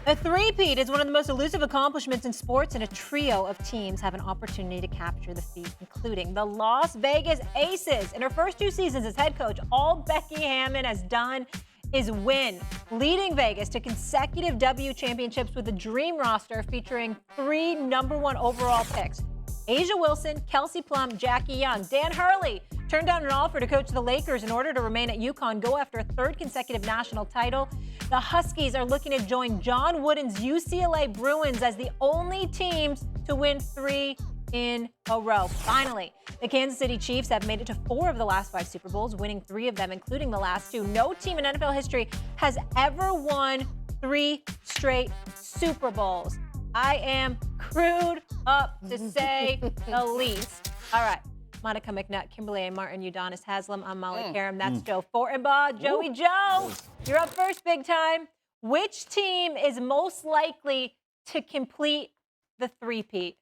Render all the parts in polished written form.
The three-peat is one of the most elusive accomplishments in sports, and a trio of teams have an opportunity to capture the feat, including the Las Vegas Aces. In her first 2 seasons as head coach, all Becky Hammon has done is win, leading Vegas to consecutive W championships with a dream roster featuring 3 #1 overall picks: A'ja Wilson, Kelsey Plum, Jackie Young. Dan Hurley turned down an offer to coach the Lakers in order to remain at UConn, go after a 3rd consecutive national title. The Huskies are looking to join John Wooden's UCLA Bruins as the only teams to win 3 in a row. Finally, the Kansas City Chiefs have made it to 4 of the last 5 Super Bowls, winning 3 of them, including the last 2. No team in NFL history has ever won 3 straight Super Bowls. I am crewed up, to say the least. All right. Monica McNutt, Kimberly A. Martin, Udonis Haslam. I'm Molly Qerim. That's Joe Fortenbaugh. Joey Joe, you're up first, big time. Which team is most likely to complete the three-peat?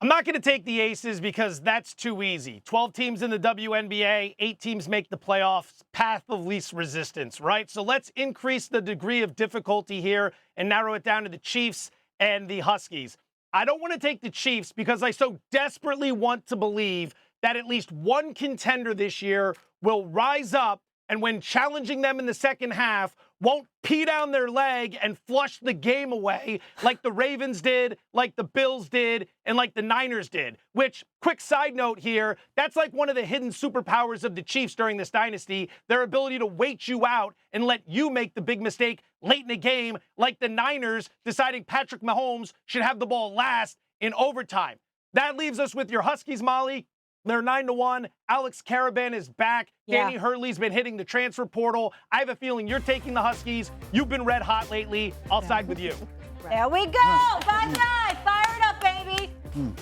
I'm not going to take the Aces because that's too easy. 12 teams in the WNBA, 8 teams make the playoffs, path of least resistance, right? So let's increase the degree of difficulty here and narrow it down to the Chiefs and the Huskies. I don't want to take the Chiefs because I so desperately want to believe that at least one contender this year will rise up and when challenging them in the second half, won't pee down their leg and flush the game away like the Ravens did, like the Bills did, and like the Niners did. Which, quick side note here, that's like one of the hidden superpowers of the Chiefs during this dynasty, their ability to wait you out and let you make the big mistake late in the game, like the Niners deciding Patrick Mahomes should have the ball last in overtime. That leaves us with your Huskies, Molly. They're 9-1. Alex Caravan is back. Yeah. Danny Hurley's been hitting the transfer portal. I have a feeling you're taking the Huskies. You've been red hot lately. I'll side with you. There we go. 5-9. Fire it up, baby.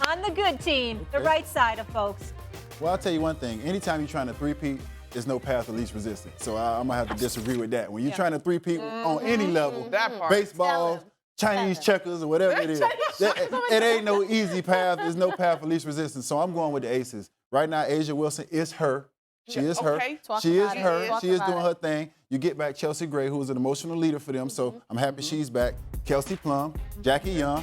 On the good team, the right side of folks. Well, I'll tell you one thing. Anytime you're trying to three-peat, there's no path of least resistance. So I'm going to have to disagree with that. When you're trying to three-peat on any level, baseball, Chinese checkers or whatever it is, it ain't no easy path. There's no path of least resistance. So I'm going with the Aces. Right now, A'ja Wilson is her. She is her. She is her. She is doing her thing. You get back Chelsea Gray, who is an emotional leader for them, so I'm happy she's back. Kelsey Plum, Jackie Young.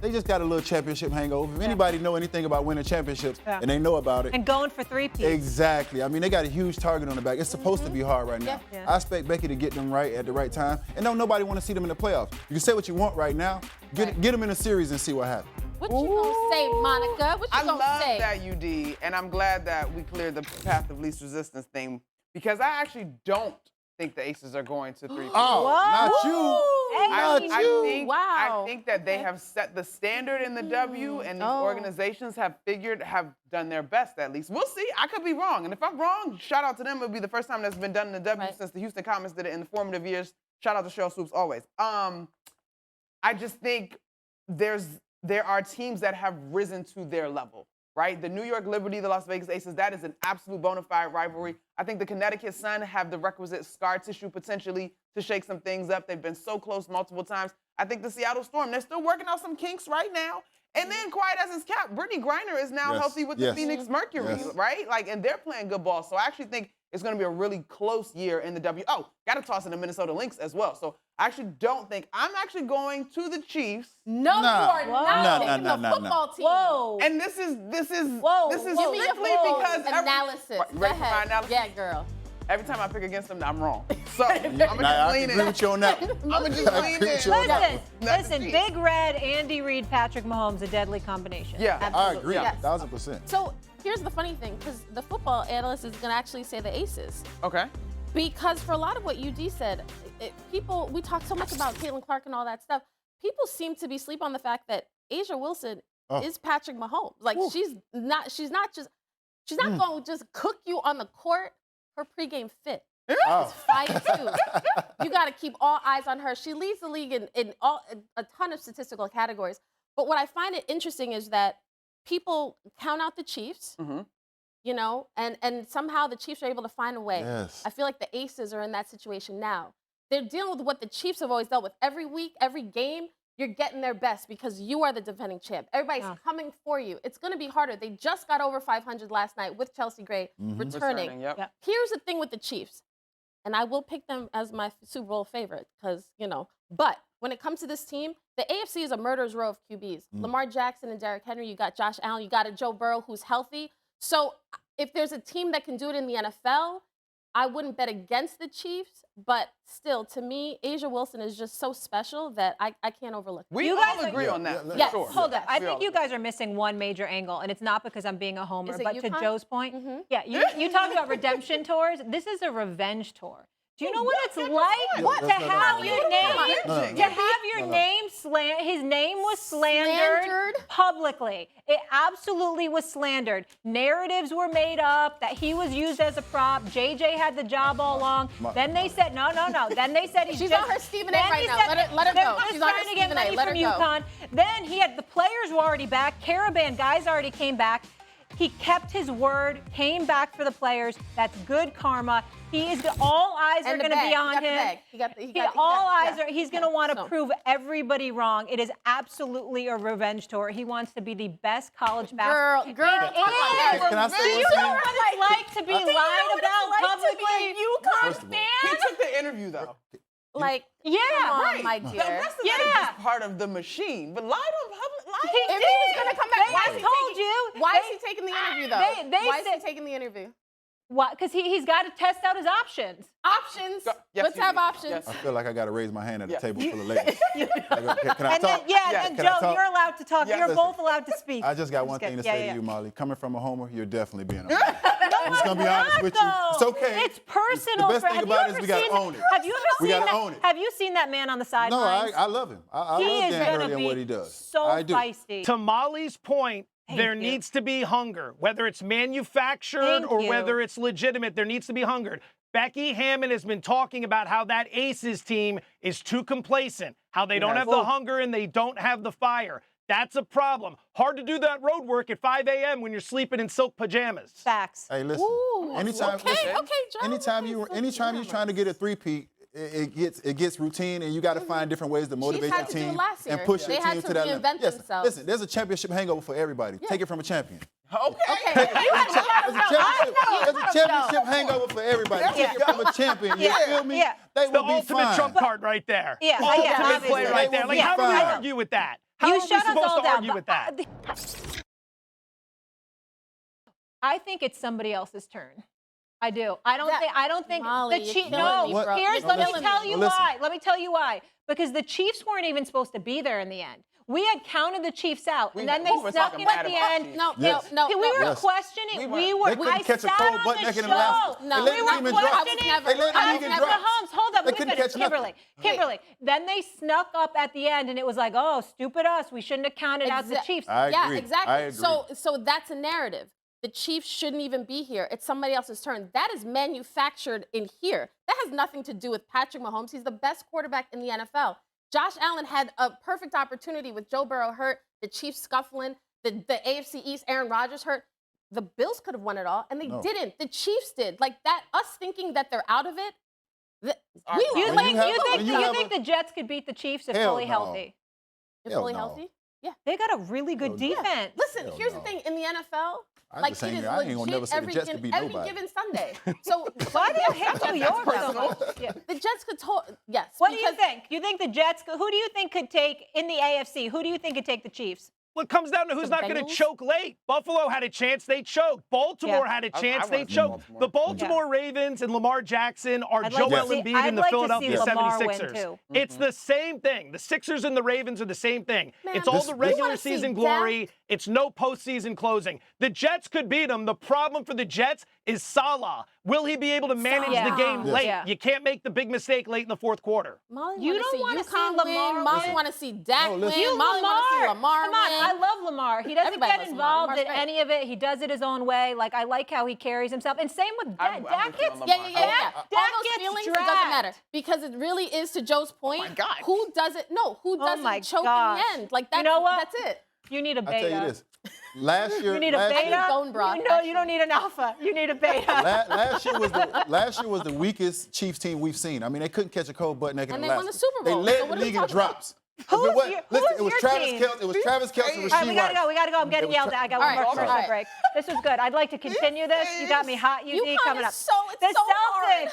They just got a little championship hangover. If anybody know anything about winning championships, and they know about it. And going for three-peat. Exactly. I mean, they got a huge target on the back. It's supposed to be hard right now. I expect Becky to get them right at the right time. And don't nobody want to see them in the playoffs. You can say what you want right now. Get them in a series and see what happens. What you gonna say, Monica? What you gonna say? I love that, UD, and I'm glad that we cleared the path of least resistance thing because I actually don't think the Aces are going to 3-peat. Oh, not you. Not you. Wow. I think that they have set the standard in the W, and these organizations have done their best at least. We'll see. I could be wrong, and if I'm wrong, shout out to them. It'll be the first time that's been done in the W since the Houston Comets did it in the formative years. Shout out to Cheryl Swoops always. I just think there are teams that have risen to their level, right? The New York Liberty, the Las Vegas Aces, that is an absolute bona fide rivalry. I think the Connecticut Sun have the requisite scar tissue potentially to shake some things up. They've been so close multiple times. I think the Seattle Storm, they're still working out some kinks right now. And then, quiet as it's kept, Brittany Griner is now healthy with the Phoenix Mercury, right? And they're playing good ball. So I actually think it's going to be a really close year in the W. Oh, got to toss in the Minnesota Lynx as well. So I actually don't think I'm actually going to the Chiefs. No, you are not. No. Football team. Whoa. And this is Give me strictly your because analysis. Ready for my analysis? Yeah, girl. Every time I pick against them, I'm wrong. So I'm gonna just lean in. agree with you on that. I'm gonna just lean in. Listen, Big Red, Andy Reid, Patrick Mahomes, a deadly combination. Yeah, I agree, Yes. 1,000%. So here's the funny thing, because the football analyst is gonna actually say the Aces. Okay. Because for a lot of what UD said, we talk so much about Caitlin Clark and all that stuff. People seem to be asleep on the fact that A'ja Wilson is Patrick Mahomes. Like she's not going to just cook you on the court. Her pregame fit is fire too. You got to keep all eyes on her. She leads the league in a ton of statistical categories. But what I find it interesting is that people count out the Chiefs. You know, and somehow the Chiefs are able to find a way. Yes. I feel like the Aces are in that situation now. They're dealing with what the Chiefs have always dealt with. Every week, every game, you're getting their best because you are the defending champ. Everybody's coming for you. It's going to be harder. They just got over 500 last night with Chelsea Gray returning. Yep. Here's the thing with the Chiefs. and I will pick them as my Super Bowl favorite because, you know, but when it comes to this team, the AFC is a murderer's row of QBs. Lamar Jackson and Derrick Henry, you got Josh Allen, you got a Joe Burrow who's healthy. So if there's a team that can do it in the NFL, I wouldn't bet against the Chiefs, but still, to me, Asia Wilson is just so special that I can't overlook it. We all agree on that. Yes. Sure. Hold up. I think you guys are missing one major angle, and it's not because I'm being a homer, but to UConn? Joe's point, yeah, you talked about redemption tours. This is a revenge tour. Do you know what it's like to have your name his name was slandered publicly. It absolutely was slandered. Narratives were made up that he was used as a prop. JJ had the job all along. Then they said no. Then they said she's on her Stephen A right now. Let her go. She's on her Stephen A. Let her go. UConn. Then he had the players were already back. Caravan guys already came back. He kept his word, came back for the players. That's good karma. All eyes are going to be on him. He's going to want to prove everybody wrong. It is absolutely a revenge tour. He wants to be the best college basketball. Can I say Do you know what it's like to be lied about publicly? UConn fan? He took the interview, though. Like, yeah, come on, right. my dear. The rest of that is just part of the machine. But lied on public. If he was going to come back, why is he taking the interview, though? Why is he taking the interview? What? Because he's got to test out his options. Options. Yes, Let's have options. Yes. I feel like I got to raise my hand at a table full of ladies. Can I And talk? then Joe, you're allowed to talk. You're both allowed to speak. I just got one thing to say to you, Molly. Coming from a homer, you're definitely being a homer. I'm just going to be honest with you. It's okay. It's personal. The best thing about it is we got to own it. Have you ever we seen gotta that? own it. Have you seen that man on the sidelines? No, I love him. I he love is Dan going Hurley to and what he be does. so I do. feisty. To Molly's point, there you. needs to be hunger. Whether it's manufactured or whether it's legitimate, there needs to be hunger. Becky Hammond has been talking about how that Aces team is too complacent, how they don't have the hunger and they don't have the fire. That's a problem. Hard to do that road work at 5 a.m. when you're sleeping in silk pajamas. Facts. Hey, listen. Anytime you're trying to get a three-peat, it gets routine, and you got to find different ways to motivate your team and push your team to that level. Yes, listen, there's a championship hangover for everybody. Take it from a champion. Okay. There's a championship hangover for everybody. Take it from a champion. You feel me? They will the be ultimate fine. trump card right there. Ultimate play right there. Like, how do we argue with that? How are we supposed to argue with that? I think it's somebody else's turn. I do. I don't think Molly, the Chiefs. Let me tell you why. Because the Chiefs weren't even supposed to be there in the end. We had counted the Chiefs out, and then they snuck in at the end. No. We were questioning. They couldn't catch a cold butt naked in the last. No, they let the team drop. They let the team drop. Hold up, they couldn't catch Kimberly. Then they snuck up at the end, and it was like, oh, stupid us. We shouldn't have counted out the Chiefs. I agree. Yeah, exactly. I agree. So that's a narrative. The Chiefs shouldn't even be here. It's somebody else's turn. That is manufactured in here. That has nothing to do with Patrick Mahomes. He's the best quarterback in the NFL. Josh Allen had a perfect opportunity with Joe Burrow hurt, the Chiefs scuffling, the AFC East, Aaron Rodgers hurt. The Bills could have won it all, and they didn't. The Chiefs did. Like that, us thinking that they're out of it. You think the Jets could beat the Chiefs if fully healthy? If fully healthy? Yeah. They got a really good defense. Listen, here's the thing. In the NFL, I ain't gonna never say the Jets could beat nobody. Every given Sunday. So why do you hate New York so much? The Jets could yes. What do you think? You think the Jets? Who do you think could take in the AFC? Who do you think could take the Chiefs? Well, it comes down to who's not going to choke late. Buffalo had a chance, they choked. Baltimore had a chance, they choked. The Baltimore Ravens and Lamar Jackson are Joel Embiid and the Philadelphia 76ers. It's the same thing. The Sixers and the Ravens are the same thing. It's all the regular season glory. It's no postseason closing. The Jets could beat them. The problem for the Jets is Salah. Will he be able to manage the game late? Yeah. You can't make the big mistake late in the fourth quarter. You don't want to see Lamar. Molly want to see Dak win. Molly want to see Lamar win. I love Lamar. He doesn't get involved in any of it. He does it his own way. Like, I like how he carries himself. And same with Dak. Dak gets all those feelings, it doesn't matter. Because it really is, to Joe's point, who doesn't choke in the end? Like, that's, you know what? That's it. You need a beta. I'll tell you this. Last year, you need a beta. You don't need an alpha. You need a beta. last year was the weakest Chiefs team we've seen. I mean, they couldn't catch a cold butt naked in the last. And they won the Super Bowl. They led the league in drops. It was Travis Kelce. All right, we gotta go. I'm getting yelled at. I got one more commercial break. This was good. I'd like to continue this. You got me hot, UD, coming up. It's so hard.